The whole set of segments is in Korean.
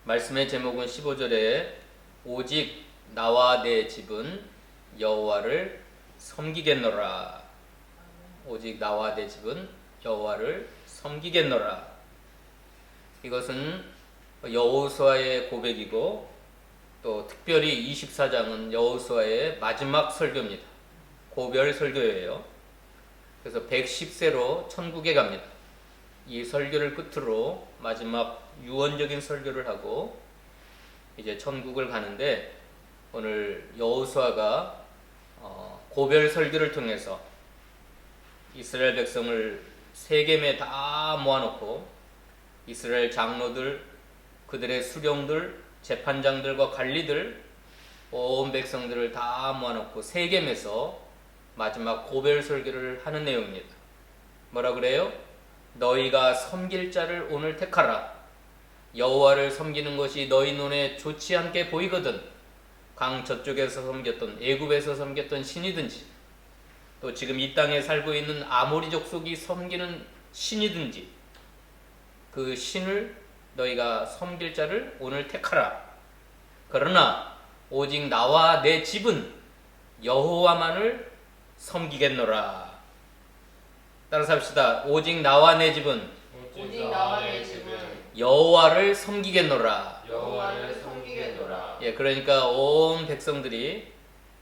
말씀의 제목은 15절에 오직 나와 내 집은 여호와를 섬기겠노라. 오직 나와 내 집은 여호와를 섬기겠노라. 이것은 여호수아의 고백이고 또 특별히 24장은 여호수아의 마지막 설교입니다. 고별 설교예요. 그래서 110세로 천국에 갑니다. 이 설교를 끝으로 마지막 유언적인 설교를 하고 이제 천국을 가는데, 오늘 여호수아가 고별 설교를 통해서 이스라엘 백성을 세겜에 다 모아놓고 이스라엘 장로들, 그들의 수령들, 재판장들과 관리들, 온 백성들을 다 모아놓고 세겜에서 마지막 고별 설교를 하는 내용입니다. 뭐라 그래요? 너희가 섬길 자를 오늘 택하라. 여호와를 섬기는 것이 너희 눈에 좋지 않게 보이거든. 강 저쪽에서 섬겼던, 애굽에서 섬겼던 신이든지, 또 지금 이 땅에 살고 있는 아모리 족속이 섬기는 신이든지, 그 신을 너희가 섬길 자를 오늘 택하라. 그러나 오직 나와 내 집은 여호와만을 섬기겠노라. 따라서 합시다. 오직 나와 내 집은 여호와를 섬기겠노라. 여호와를 섬기겠노라. 예, 그러니까 온 백성들이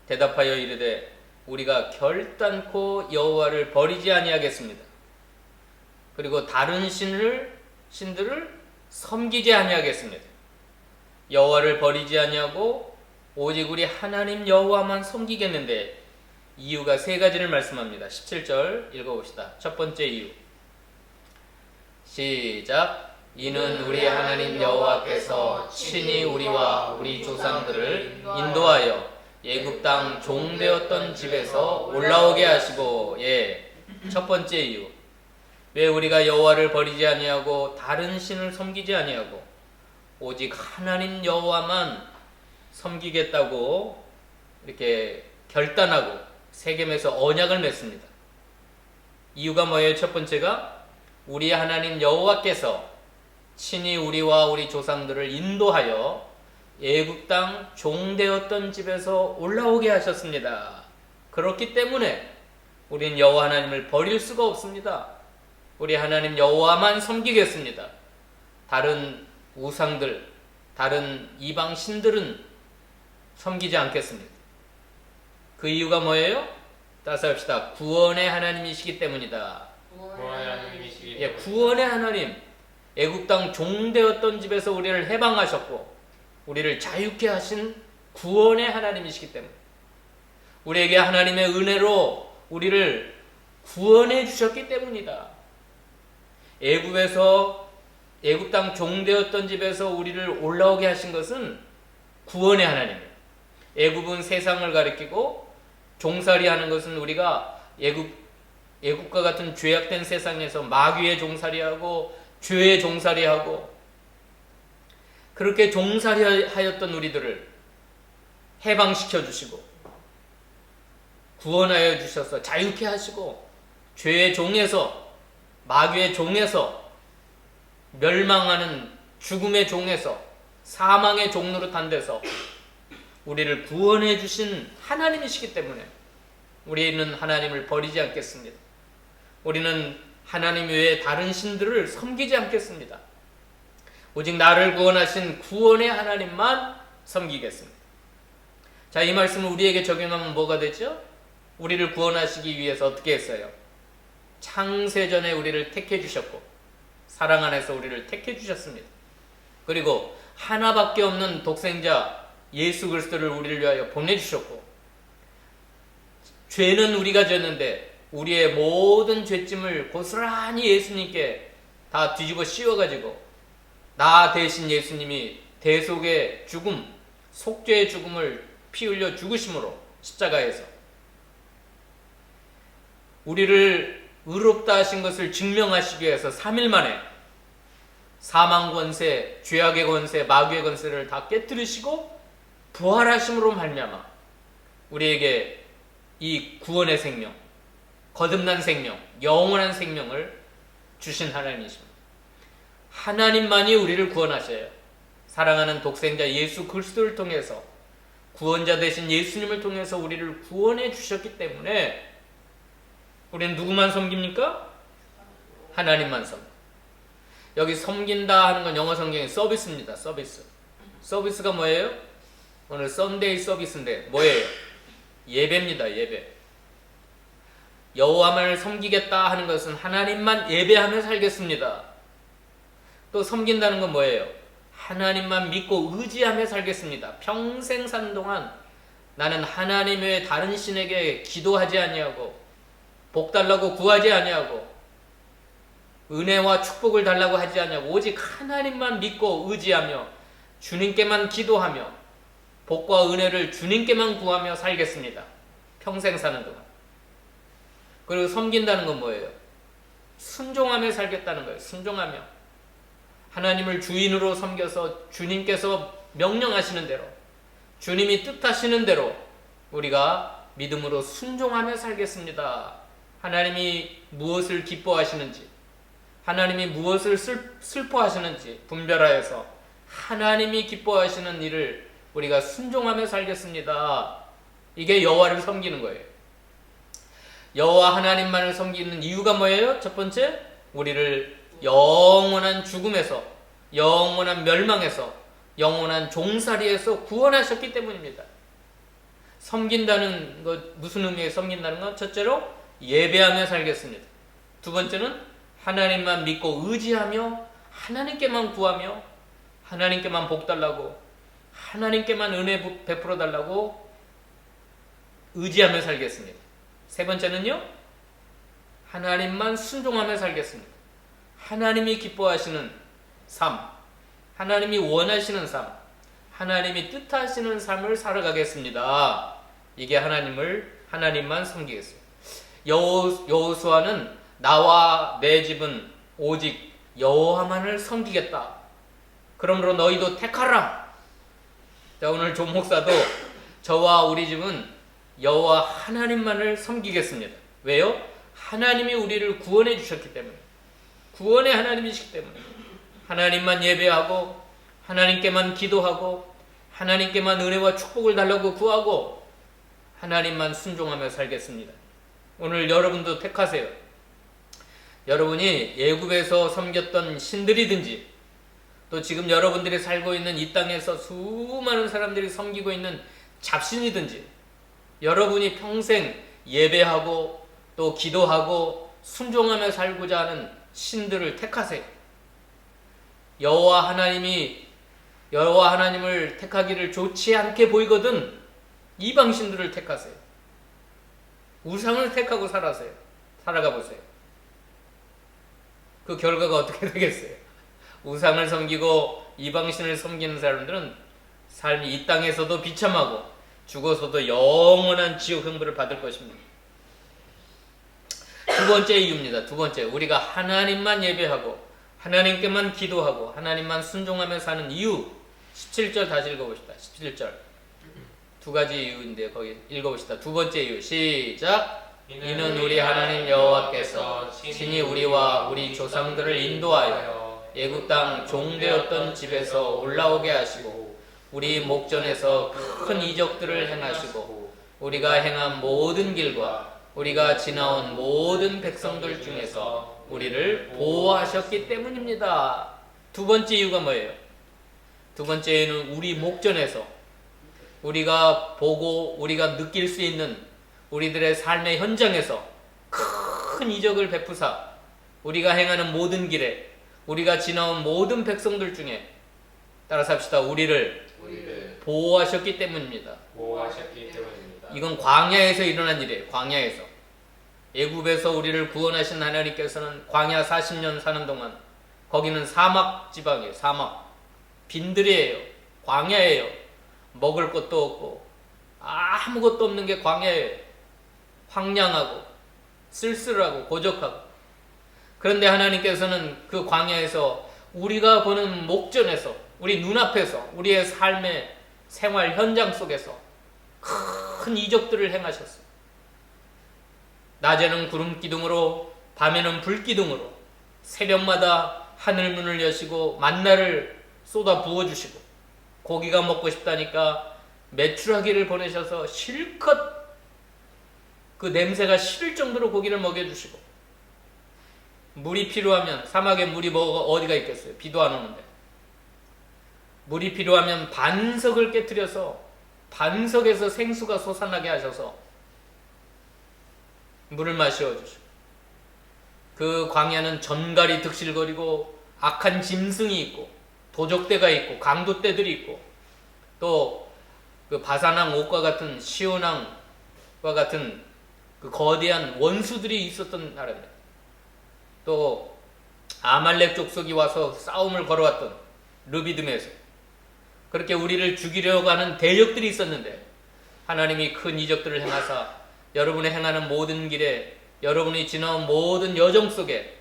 대답하여 이르되 우리가 결단코 여호와를 버리지 아니하겠습니다. 그리고 다른 신들을 섬기지 아니하겠습니다. 여호와를 버리지 아니하고 오직 우리 하나님 여호와만 섬기겠는데, 이유가 세 가지를 말씀합니다. 17절 읽어봅시다. 첫 번째 이유. 시작. 이는 우리 하나님 여호와께서 친히 우리와 우리 조상들을 인도하여 애굽 땅 종되었던 집에서 올라오게 하시고. 예, 첫 번째 이유. 왜 우리가 여호와를 버리지 아니하고 다른 신을 섬기지 아니하고 오직 하나님 여호와만 섬기겠다고 이렇게 결단하고 세겜에서 언약을 맺습니다. 이유가 뭐예요? 첫 번째가 우리 하나님 여호와께서 친히 우리와 우리 조상들을 인도하여 애굽 땅 종되었던 집에서 올라오게 하셨습니다. 그렇기 때문에 우린 여호와 하나님을 버릴 수가 없습니다. 우리 하나님 여호와만 섬기겠습니다. 다른 우상들, 다른 이방 신들은 섬기지 않겠습니다. 그 이유가 뭐예요? 따라서 합시다. 구원의 하나님이시기 때문이다. 구원의 하나님이시기 예, 구원의 하나님. 애굽 땅 종되었던 집에서 우리를 해방하셨고 우리를 자유케 하신 구원의 하나님이시기 때문에, 우리에게 하나님의 은혜로 우리를 구원해 주셨기 때문이다. 애굽 땅 종되었던 집에서 우리를 올라오게 하신 것은 구원의 하나님이에요. 애굽은 세상을 가리키고 종살이 하는 것은 우리가 애굽과 같은 죄악된 세상에서 마귀의 종살이하고 죄의 종살이하고 그렇게 종살이하였던 우리들을 해방시켜 주시고 구원하여 주셔서 자유케 하시고 죄의 종에서, 마귀의 종에서, 멸망하는 죽음의 종에서, 사망의 종로로 탄 데서 우리를 구원해 주신 하나님이시기 때문에 우리는 하나님을 버리지 않겠습니다. 우리는 하나님 외에 다른 신들을 섬기지 않겠습니다. 오직 나를 구원하신 구원의 하나님만 섬기겠습니다. 자, 이 말씀을 우리에게 적용하면 뭐가 되죠? 우리를 구원하시기 위해서 어떻게 했어요? 창세전에 우리를 택해 주셨고 사랑 안에서 우리를 택해 주셨습니다. 그리고 하나밖에 없는 독생자 예수 그리스도를 우리를 위하여 보내주셨고, 죄는 우리가 졌는데 우리의 모든 죄짐을 고스란히 예수님께 다 뒤집어 씌워가지고 나 대신 예수님이 대속의 죽음, 속죄의 죽음을 피 흘려 죽으심으로 십자가에서 우리를 의롭다 하신 것을 증명하시기 위해서 3일 만에 사망 권세, 죄악의 권세, 마귀의 권세를 다 깨뜨리시고 부활하심으로 말미암아 우리에게 이 구원의 생명, 거듭난 생명, 영원한 생명을 주신 하나님이십니다. 하나님만이 우리를 구원하셔요. 사랑하는 독생자 예수 그리스도를 통해서 구원자 되신 예수님을 통해서 우리를 구원해 주셨기 때문에 우리는 누구만 섬깁니까? 하나님만 섬. 여기 섬긴다 하는 건 영어 성경에 서비스입니다. 서비스. 서비스가 뭐예요? 오늘 썬데이 서비스인데 뭐예요? 예배입니다. 예배. 여호와만을 섬기겠다 하는 것은 하나님만 예배하며 살겠습니다. 또 섬긴다는 건 뭐예요? 하나님만 믿고 의지하며 살겠습니다. 평생 사는 동안 나는 하나님 외에 다른 신에게 기도하지 아니하고 복 달라고 구하지 아니하고 은혜와 축복을 달라고 하지 아니하고 오직 하나님만 믿고 의지하며 주님께만 기도하며 복과 은혜를 주님께만 구하며 살겠습니다. 평생 사는 동안. 그리고 섬긴다는 건 뭐예요? 순종하며 살겠다는 거예요. 순종하며. 하나님을 주인으로 섬겨서 주님께서 명령하시는 대로 주님이 뜻하시는 대로 우리가 믿음으로 순종하며 살겠습니다. 하나님이 무엇을 기뻐하시는지 하나님이 무엇을 슬퍼하시는지 분별하여서 하나님이 기뻐하시는 일을 우리가 순종하며 살겠습니다. 이게 여호와를 섬기는 거예요. 여호와 하나님만을 섬기는 이유가 뭐예요? 첫 번째, 우리를 영원한 죽음에서 영원한 멸망에서 영원한 종살이에서 구원하셨기 때문입니다. 섬긴다는 것, 무슨 의미에 섬긴다는 건 첫째로 예배하며 살겠습니다. 두 번째는 하나님만 믿고 의지하며 하나님께만 구하며 하나님께만 복달라고 하나님께만 은혜 베풀어 달라고 의지하며 살겠습니다. 세 번째는요, 하나님만 순종하며 살겠습니다. 하나님이 기뻐하시는 삶, 하나님이 원하시는 삶, 하나님이 뜻하시는 삶을 살아가겠습니다. 이게 하나님만 섬기겠습니다. 여호수아는 나와 내 집은 오직 여호와만을 섬기겠다. 그러므로 너희도 택하라. 자, 오늘 조 목사도 저와 우리 집은 여호와 하나님만을 섬기겠습니다. 왜요? 하나님이 우리를 구원해 주셨기 때문에, 구원의 하나님이시기 때문에 하나님만 예배하고 하나님께만 기도하고 하나님께만 은혜와 축복을 달라고 구하고 하나님만 순종하며 살겠습니다. 오늘 여러분도 택하세요. 여러분이 애굽에서 섬겼던 신들이든지 또 지금 여러분들이 살고 있는 이 땅에서 수많은 사람들이 섬기고 있는 잡신이든지 여러분이 평생 예배하고 또 기도하고 순종하며 살고자 하는 신들을 택하세요. 여호와 하나님을 택하기를 좋지 않게 보이거든 이방 신들을 택하세요. 우상을 택하고 살아가 보세요. 그 결과가 어떻게 되겠어요? 우상을 섬기고 이방신을 섬기는 사람들은 삶이 이 땅에서도 비참하고 죽어서도 영원한 지옥 형벌을 받을 것입니다. 두 번째 이유입니다. 두 번째, 우리가 하나님만 예배하고 하나님께만 기도하고 하나님만 순종하며 사는 이유. 17절 다시 읽어봅시다. 17절. 두 가지 이유인데 거기 읽어봅시다. 두 번째 이유 시작. 이는 우리 하나님 여호와께서 친히 우리와 우리 조상들을 인도하여 애굽 땅 종되었던 집에서 올라오게 하시고 우리 목전에서 큰 이적들을 행하시고 우리가 행한 모든 길과 우리가 지나온 모든 백성들 중에서 우리를 보호하셨기 때문입니다. 두 번째 이유가 뭐예요? 두 번째는 우리 목전에서 우리가 보고 우리가 느낄 수 있는 우리들의 삶의 현장에서 큰 이적을 베푸사 우리가 행하는 모든 길에 우리가 지나온 모든 백성들 중에 따라서 합시다. 우리를 보호하셨기 때문입니다. 이건 광야에서 일어난 일이에요. 광야에서. 애굽에서 우리를 구원하신 하나님께서는 광야 40년 사는 동안 거기는 사막 지방이에요. 사막. 빈들이에요. 광야예요. 먹을 것도 없고 아무것도 없는 게 광야예요. 황량하고 쓸쓸하고 고적하고. 그런데 하나님께서는 그 광야에서 우리가 보는 목전에서 우리 눈앞에서 우리의 삶의 생활 현장 속에서 큰 이적들을 행하셨어요. 낮에는 구름 기둥으로 밤에는 불 기둥으로 새벽마다 하늘 문을 여시고 만나를 쏟아 부어주시고 고기가 먹고 싶다니까 메추라기를 보내셔서 실컷 그 냄새가 싫을 정도로 고기를 먹여주시고, 물이 필요하면, 사막에 물이 뭐가 어디가 있겠어요? 비도 안 오는데. 물이 필요하면 반석을 깨뜨려서 반석에서 생수가 솟아나게 하셔서 물을 마시어 주시고, 그 광야는 전갈이 득실거리고 악한 짐승이 있고 도적대가 있고 강도떼들이 있고 또 그 바산왕 옥과 같은 시온왕과 같은 그 거대한 원수들이 있었던 나라입니다. 또 아말렉 족속이 와서 싸움을 걸어왔던 르비딤에서 그렇게 우리를 죽이려고 하는 대적들이 있었는데, 하나님이 큰 이적들을 행하사 여러분이 행하는 모든 길에, 여러분이 지나온 모든 여정 속에,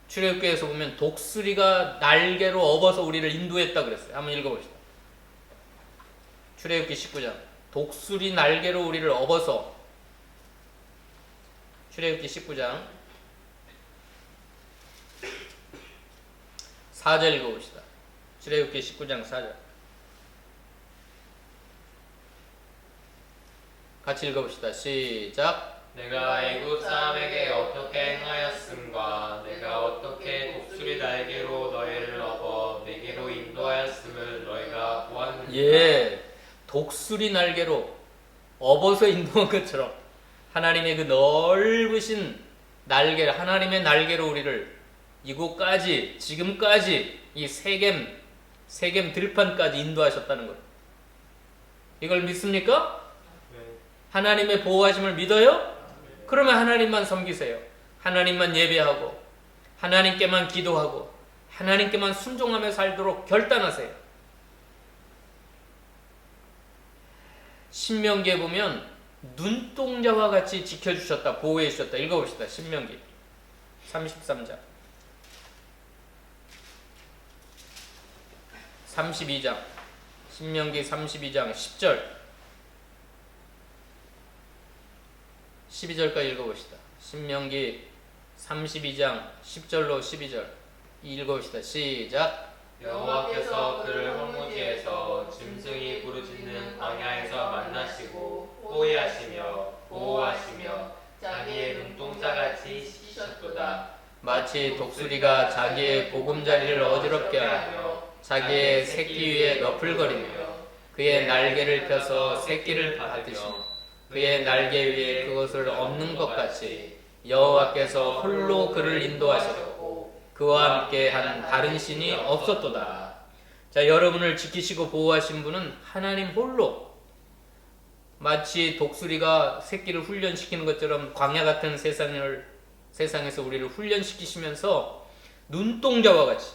출애굽기에서 보면 독수리가 날개로 업어서 우리를 인도했다 그랬어요. 한번 읽어봅시다. 출애굽기 19장. 독수리 날개로 우리를 업어서, 출애굽기 19장 4절 읽어봅시다. 출애굽기 19장 4절. 같이 읽어봅시다. 시작. 내가 애굽 사람에게 어떻게 행하였음과 내가 어떻게 독수리 날개로 너희를 업어 내게로 인도하였음을 너희가 보았느니라. 예, 독수리 날개로 업어서 인도한 것처럼 하나님의 그 넓으신 날개, 하나님의 날개로 우리를 이곳까지, 지금까지 이 세겜 들판까지 인도하셨다는 것. 이걸 믿습니까? 네. 하나님의 보호하심을 믿어요? 그러면 하나님만 섬기세요. 하나님만 예배하고 하나님께만 기도하고 하나님께만 순종하며 살도록 결단하세요. 신명기에 보면 눈동자와 같이 지켜주셨다, 보호해 주셨다. 읽어봅시다. 신명기 33장 32장 신명기 32장 10절 12절까지 읽어봅시다. 신명기 32장 10절로 12절 읽어봅시다. 시작. 여호와께서 그를 황무지에서 짐승이 부르짖는 광야에서 만나시고 호위하시며 보호하시며 자기의 눈동자같이 지키셨도다. 마치 독수리가 자기의 보금자리를 어지럽게 하며 자기의 새끼 위에 너풀거리며 그의 날개를 펴서 새끼를 받으시며 그의 날개 위에 그것을 엎는 것 같이 여호와께서 홀로 그를 인도하셨고 그와 함께 한 다른 신이 없었도다. 자, 여러분을 지키시고 보호하신 분은 하나님 홀로, 마치 독수리가 새끼를 훈련시키는 것처럼 광야 같은 세상에서 우리를 훈련시키시면서 눈동자와 같이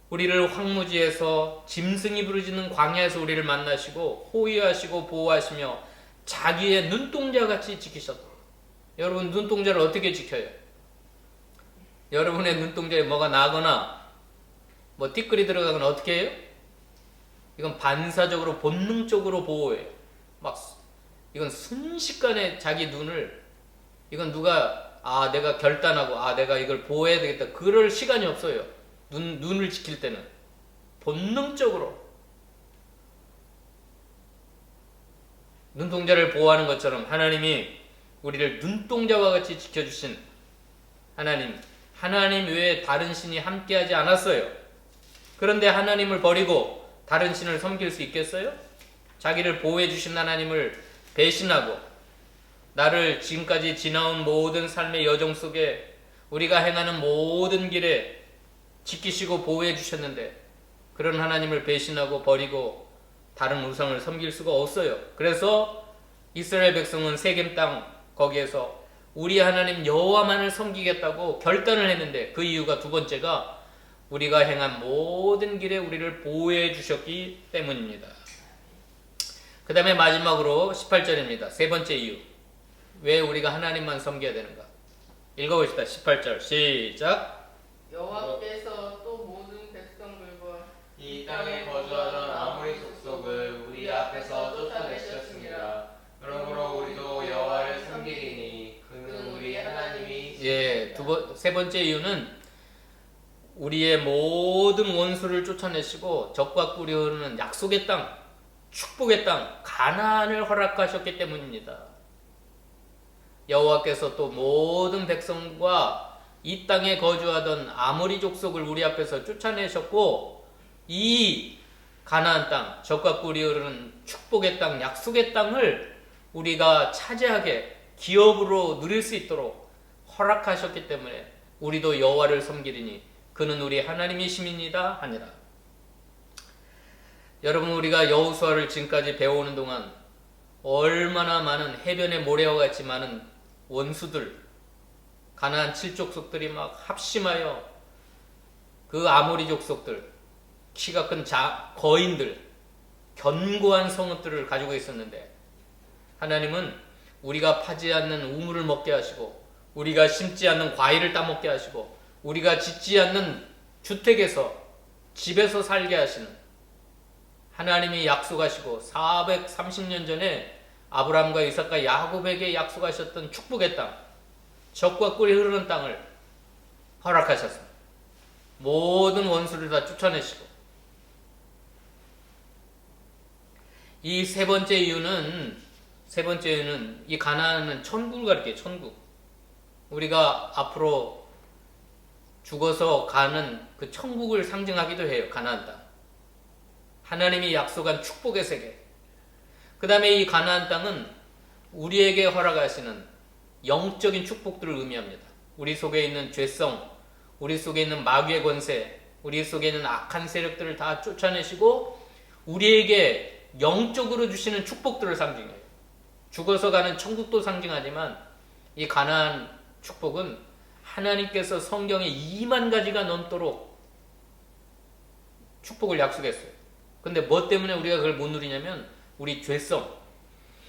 우리를 황무지에서 짐승이 부르짖는 광야에서 우리를 만나시고 호위하시고 보호하시며 자기의 눈동자같이 지키셨다. 여러분, 눈동자를 어떻게 지켜요? 여러분의 눈동자에 뭐가 나거나 뭐 띠끌이 들어가거나 어떻게 해요? 이건 반사적으로 본능적으로 보호해요. 막 이건 순식간에 자기 눈을, 이건 누가 내가 결단하고 내가 이걸 보호해야 되겠다 그럴 시간이 없어요. 눈을 지킬 때는 본능적으로 눈동자를 보호하는 것처럼 하나님이 우리를 눈동자와 같이 지켜주신 하나님 외에 다른 신이 함께하지 않았어요. 그런데 하나님을 버리고 다른 신을 섬길 수 있겠어요? 자기를 보호해 주신 하나님을 배신하고 나를 지금까지 지나온 모든 삶의 여정 속에 우리가 행하는 모든 길에 지키시고 보호해 주셨는데 그런 하나님을 배신하고 버리고 다른 우상을 섬길 수가 없어요. 그래서 이스라엘 백성은 세겜 땅 거기에서 우리 하나님 여호와만을 섬기겠다고 결단을 했는데, 그 이유가 두 번째가 우리가 행한 모든 길에 우리를 보호해 주셨기 때문입니다. 그 다음에 마지막으로 18절입니다. 세 번째 이유. 왜 우리가 하나님만 섬겨야 되는가? 읽어봅시다. 18절 시작. 여호와께서 또 모든 백성들과 이 땅에 거주하던 아모리 족속을 우리 앞에서 쫓아내셨습니다. 그러므로 우리도 여호와를 섬기리니 그는 우리 하나님이 세 번째 이유는 우리의 모든 원수를 쫓아내시고 적과 꿀이 흐르는 약속의 땅, 축복의 땅, 가나안을 허락하셨기 때문입니다. 여호와께서 또 모든 백성과 이 땅에 거주하던 아모리 족속을 우리 앞에서 쫓아내셨고, 이 가나안 땅, 적과 꿀이 흐르는 축복의 땅, 약속의 땅을 우리가 차지하게 기업으로 누릴 수 있도록 허락하셨기 때문에 우리도 여호와를 섬기리니 그는 우리 하나님이심이니이다 하니라. 여러분, 우리가 여호수아를 지금까지 배워오는 동안 얼마나 많은 해변의 모래와 같이 많은 원수들, 가나안 7족속들이 막 합심하여 그 아모리 족속들, 키가 큰 거인들, 견고한 성읍들을 가지고 있었는데, 하나님은 우리가 파지 않는 우물을 먹게 하시고, 우리가 심지 않는 과일을 따먹게 하시고, 우리가 짓지 않는 주택에서, 집에서 살게 하시는 하나님이 약속하시고 430년 전에 아브라함과 이삭과 야곱에게 약속하셨던 축복의 땅, 적과 꿀이 흐르는 땅을 허락하셨습니다. 모든 원수를 다 쫓아내시고. 이 세 번째 이유는 이 가나안은 천국을 가리켜요. 천국. 우리가 앞으로 죽어서 가는 그 천국을 상징하기도 해요. 가나안 땅. 하나님이 약속한 축복의 세계. 그 다음에 이 가나안 땅은 우리에게 허락하시는 영적인 축복들을 의미합니다. 우리 속에 있는 죄성, 우리 속에 있는 마귀의 권세, 우리 속에 있는 악한 세력들을 다 쫓아내시고 우리에게 영적으로 주시는 축복들을 상징해요. 죽어서 가는 천국도 상징하지만 이 가나안 축복은 하나님께서 성경에 2만 가지가 넘도록 축복을 약속했어요. 근데 뭐 때문에 우리가 그걸 못 누리냐면 우리 죄성,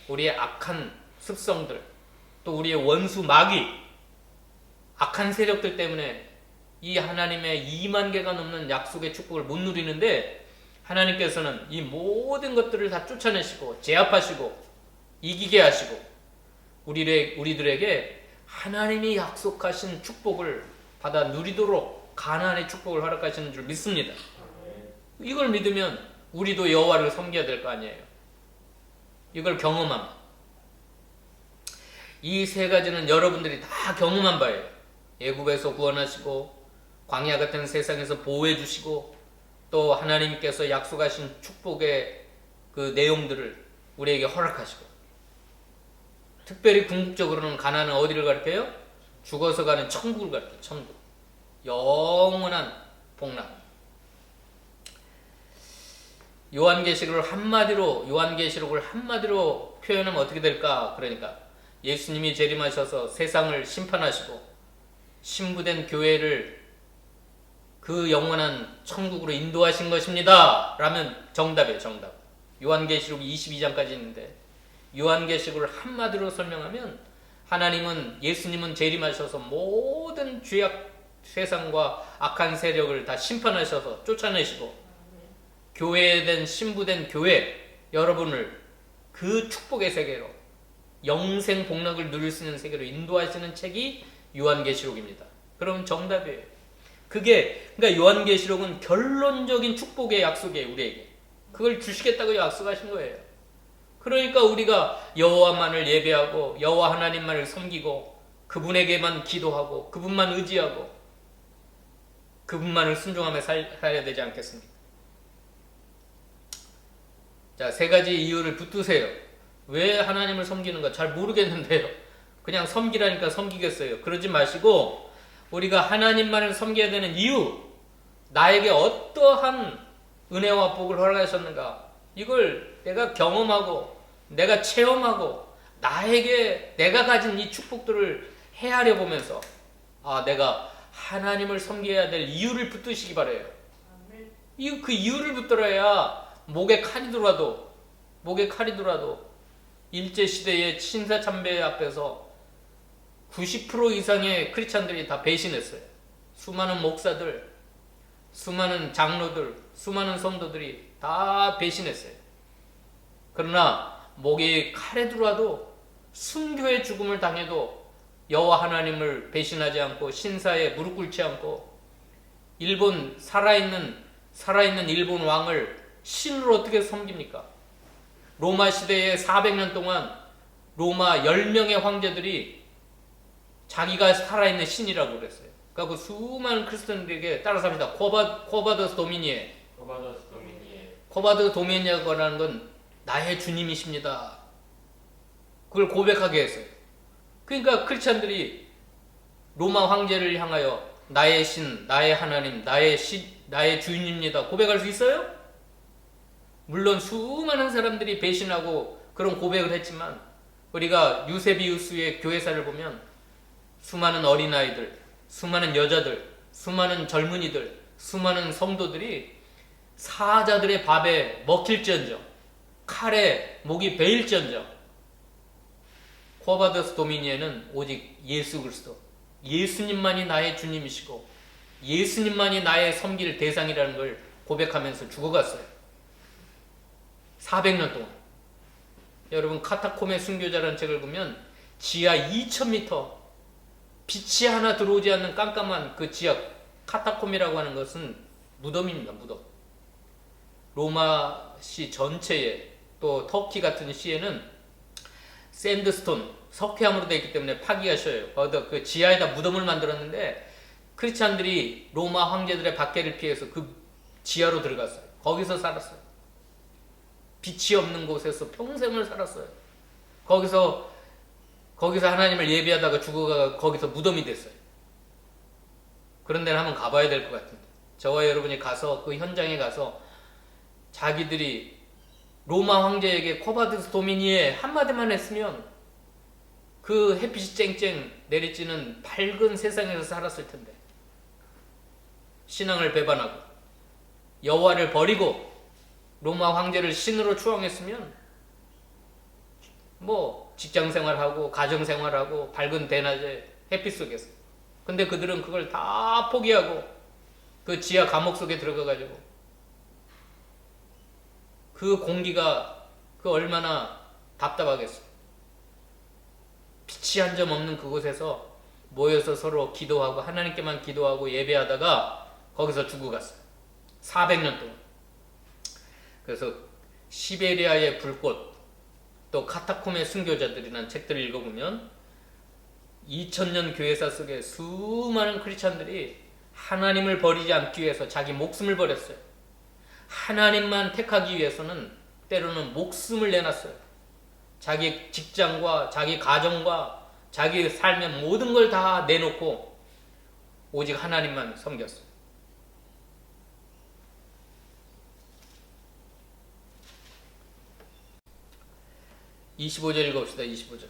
우리의 악한 습성들, 또 우리의 원수 마귀, 악한 세력들 때문에 이 하나님의 2만 개가 넘는 약속의 축복을 못 누리는데, 하나님께서는 이 모든 것들을 다 쫓아내시고 제압하시고 이기게 하시고 우리들에게 하나님이 약속하신 축복을 받아 누리도록 가나안의 축복을 허락하시는 줄 믿습니다. 이걸 믿으면 우리도 여호와를 섬겨야 될 거 아니에요. 이걸 경험함. 이 세 가지는 여러분들이 다 경험한 바예요. 애굽에서 구원하시고 광야 같은 세상에서 보호해 주시고 또 하나님께서 약속하신 축복의 그 내용들을 우리에게 허락하시고, 특별히 궁극적으로는 가나안은 어디를 가리켜요? 죽어서 가는 천국을 가리켜요. 천국. 영원한 복락. 요한계시록을 한마디로 표현하면 어떻게 될까? 그러니까 예수님이 재림하셔서 세상을 심판하시고 신부된 교회를 그 영원한 천국으로 인도하신 것입니다 라면 정답이에요. 정답. 요한계시록 22장까지 있는데 요한계시록을 한마디로 설명하면 하나님은, 예수님은 재림하셔서 모든 죄악 세상과 악한 세력을 다 심판하셔서 쫓아내시고 교회된 신부된 교회 여러분을 그 축복의 세계로, 영생 복락을 누릴 수 있는 세계로 인도하시는 책이 요한계시록입니다. 그럼 정답이에요. 그러니까 요한계시록은 결론적인 축복의 약속이에요. 우리에게 그걸 주시겠다고 약속하신 거예요. 그러니까 우리가 여호와만을 예배하고 여호와 하나님만을 섬기고 그분에게만 기도하고 그분만 의지하고 그분만을 순종하며 살아야 되지 않겠습니까? 자, 세 가지 이유를 붙드세요. 왜 하나님을 섬기는가 잘 모르겠는데요. 그냥 섬기라니까 섬기겠어요. 그러지 마시고 우리가 하나님만을 섬겨야 되는 이유, 나에게 어떠한 은혜와 복을 허락하셨는가, 이걸 내가 경험하고 내가 체험하고 내가 가진 이 축복들을 헤아려 보면서 내가 하나님을 섬겨야 될 이유를 붙드시기 바라요. 그 이유를 붙들어야 목에 칼이 들어도 일제시대의 신사참배 앞에서 90% 이상의 크리스찬들이 다 배신했어요. 수많은 목사들, 수많은 장로들, 수많은 성도들이 다 배신했어요. 그러나 목이 칼에 들어와도 순교의 죽음을 당해도 여호와 하나님을 배신하지 않고 신사에 무릎 꿇지 않고 일본 살아있는 일본 왕을 신으로 어떻게 섬깁니까? 로마 시대에 400년 동안 로마 10명의 황제들이 자기가 살아있는 신이라고 그랬어요. 그러니까 그 수많은 크리스천들에게 따라서 합니다. 코바더스 도미니에. 코바더스 도미니에. 코바드 도미니아라고 하는 건 나의 주님이십니다. 그걸 고백하게 했어요. 그러니까 크리스찬들이 로마 황제를 향하여 나의 신, 나의 하나님, 나의 주인입니다. 고백할 수 있어요? 물론 수많은 사람들이 배신하고 그런 고백을 했지만 우리가 유세비우스의 교회사를 보면 수많은 어린아이들, 수많은 여자들, 수많은 젊은이들, 수많은 성도들이 사자들의 밥에 먹힐지언정 칼에 목이 베일지언정 코바더스 도미니에는 오직 예수 그리스도, 예수님만이 나의 주님이시고 예수님만이 나의 섬길 대상이라는 걸 고백하면서 죽어갔어요. 400년 동안. 여러분 카타콤의 순교자라는 책을 보면 지하 2000m 빛이 하나 들어오지 않는 깜깜한 그 지하 카타콤이라고 하는 것은 무덤입니다. 무덤. 로마시 전체에 또 터키 같은 시에는 샌드스톤 석회암으로 되어 있기 때문에 파기가 쉬워요. 거기다 그 지하에다 무덤을 만들었는데 크리스찬들이 로마 황제들의 박해를 피해서 그 지하로 들어갔어요. 거기서 살았어요. 빛이 없는 곳에서 평생을 살았어요. 거기서 하나님을 예배하다가 죽어가 거기서 무덤이 됐어요. 그런 데는 한번 가봐야 될 것 같은데 저와 여러분이 가서 그 현장에 가서 자기들이 로마 황제에게 코바드스 도미니에 한마디만 했으면 그 햇빛이 쨍쨍 내리쬐는 밝은 세상에서 살았을 텐데 신앙을 배반하고 여호와를 버리고 로마 황제를 신으로 추앙했으면 뭐 직장생활하고 가정생활하고 밝은 대낮에 햇빛 속에서 근데 그들은 그걸 다 포기하고 그 지하 감옥 속에 들어가가지고 그 공기가 그 얼마나 답답하겠어요. 빛이 한 점 없는 그곳에서 모여서 서로 기도하고 하나님께만 기도하고 예배하다가 거기서 죽어갔어요. 400년 동안. 그래서 시베리아의 불꽃 또 카타콤의 순교자들이라는 책들을 읽어보면 2000년 교회사 속에 수많은 크리스찬들이 하나님을 버리지 않기 위해서 자기 목숨을 버렸어요. 하나님만 택하기 위해서는 때로는 목숨을 내놨어요. 자기 직장과 자기 가정과 자기 삶의 모든 걸 다 내놓고 오직 하나님만 섬겼어요. (25절) 읽어봅시다. 25절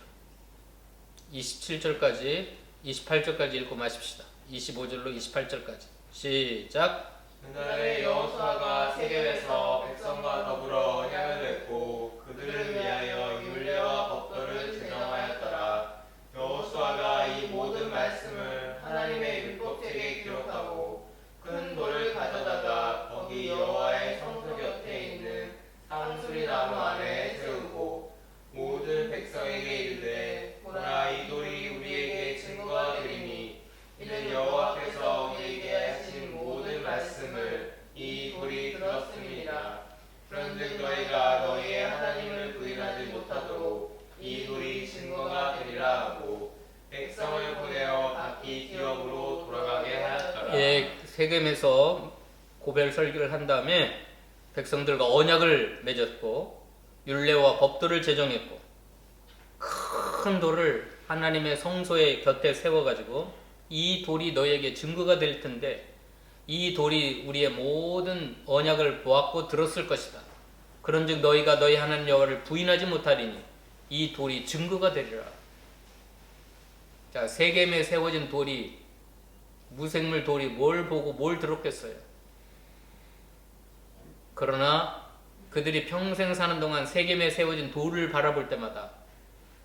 27절까지 28절까지 읽고 마십시다. 25절로 28절까지 시작. 그날에 여호수아가 세겜에서 백성과 더불어 언약을 맺고 그들을 위하여 율례와 법도를 제정하였더라. 여호수아가 이 모든 말씀을 하나님의 율법책에 기록하고 큰 돌을 가져다가 거기 여호와의 성소 곁에 있는 상수리 나무 안에 세우고 모든 백성에게 이르되 보라 이 돌이 우리에게 증거가 되리니 이는 여호와께서 우리에게 하신 모든 말씀을 이 돌이 들었음이니라. 그런즉 너희가 너희의 하나님을 부인하지 못하도록 이 돌이 증거가 되리라 하고 백성을 보내어 각기 기업으로 돌아가게 하였더라. 예, 세겜에서 고별 설교를 한 다음에 백성들과 언약을 맺었고 율례와 법도를 제정했고 큰 돌을 하나님의 성소의 곁에 세워가지고 이 돌이 너희에게 증거가 될 텐데 이 돌이 우리의 모든 언약을 보았고 들었을 것이다. 그런즉 너희가 너희 하나님 여호와를 부인하지 못하리니 이 돌이 증거가 되리라. 자, 세겜에 세워진 돌이 무생물 돌이 뭘 보고 뭘 들었겠어요. 그러나 그들이 평생 사는 동안 세겜에 세워진 돌을 바라볼 때마다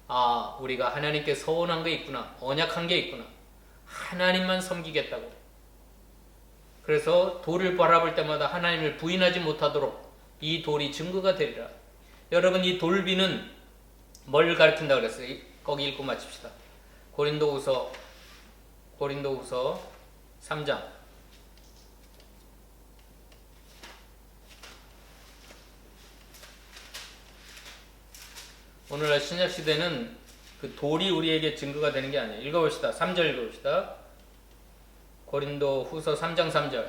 아, 우리가 하나님께 서원한 게 있구나, 언약한 게 있구나, 하나님만 섬기겠다고. 그래서 돌을 바라볼 때마다 하나님을 부인하지 못하도록 이 돌이 증거가 되리라. 여러분, 이 돌비는 뭘 가리킨다고 그랬어요? 거기 읽고 마칩시다. 고린도후서 3장 오늘날 신약 시대는 그 돌이 우리에게 증거가 되는 게 아니에요. 읽어봅시다. 3절 읽어봅시다. 고린도 후서 3장 3절.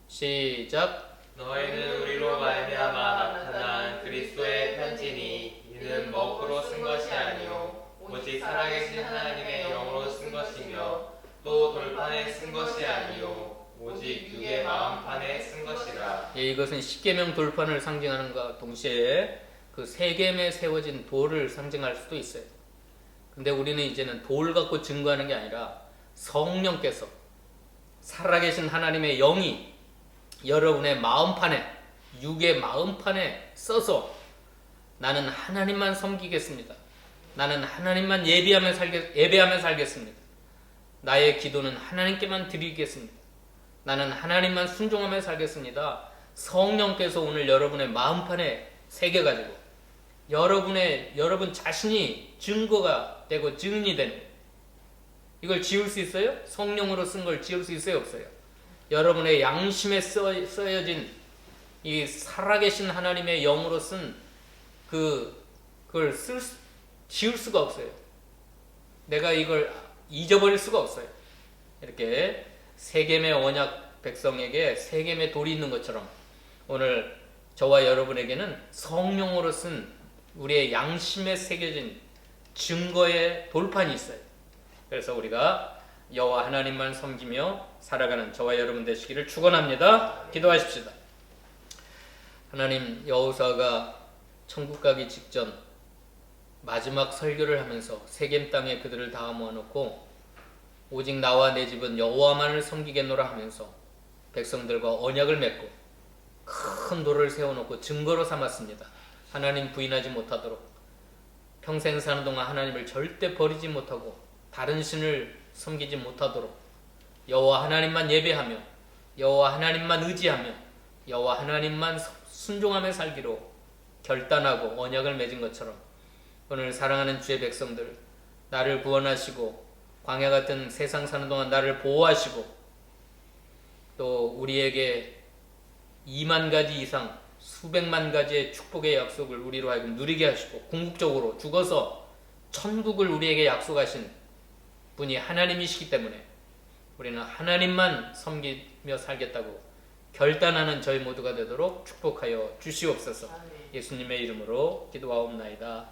시작. 너희는 우리로 말미암아 나타난 그리스도의 편지니 이는 먹으로 쓴 것이 아니요 오직 살아계신 하나님의 영으로 쓴 것이며 또 돌판에 쓴 것이 아니요 오직 육의 마음판에 쓴 것이라. 예, 이것은 십계명 돌판을 상징하는 것과 동시에 그 세겜에 세워진 돌을 상징할 수도 있어요. 근데 우리는 이제는 돌 갖고 증거하는 게 아니라 성령께서 살아계신 하나님의 영이 여러분의 마음판에, 육의 마음판에 써서 나는 하나님만 섬기겠습니다. 나는 하나님만 예배하며 살겠습니다. 나의 기도는 하나님께만 드리겠습니다. 나는 하나님만 순종하며 살겠습니다. 성령께서 오늘 여러분의 마음판에 새겨가지고 여러분 자신이 증거가 되고 증인이 되는 거예요. 이걸 지울 수 있어요? 성령으로 쓴 걸 지울 수 있어요? 없어요? 여러분의 양심에 써여진 이 살아계신 하나님의 영으로 쓴 그걸 지울 수가 없어요. 내가 이걸 잊어버릴 수가 없어요. 이렇게 세겜의 언약 백성에게 세겜의 돌이 있는 것처럼 오늘 저와 여러분에게는 성령으로 쓴 우리의 양심에 새겨진 증거의 돌판이 있어요. 그래서 우리가 여호와 하나님만 섬기며 살아가는 저와 여러분 되시기를 축원합니다. 기도하십시다. 하나님, 여호수아가 천국 가기 직전 마지막 설교를 하면서 세겜 땅에 그들을 다 모아놓고 오직 나와 내 집은 여호와만을 섬기겠노라 하면서 백성들과 언약을 맺고 큰 돌을 세워놓고 증거로 삼았습니다. 하나님 부인하지 못하도록 평생 사는 동안 하나님을 절대 버리지 못하고 다른 신을 섬기지 못하도록 여호와 하나님만 예배하며 여호와 하나님만 의지하며 여호와 하나님만 순종하며 살기로 결단하고 언약을 맺은 것처럼 오늘 사랑하는 주의 백성들, 나를 구원하시고 광야 같은 세상 사는 동안 나를 보호하시고 또 우리에게 2만 가지 이상 수백만 가지의 축복의 약속을 우리로 하여금 누리게 하시고 궁극적으로 죽어서 천국을 우리에게 약속하신 분이 하나님이시기 때문에 우리는 하나님만 섬기며 살겠다고 결단하는 저희 모두가 되도록 축복하여 주시옵소서. 예수님의 이름으로 기도하옵나이다.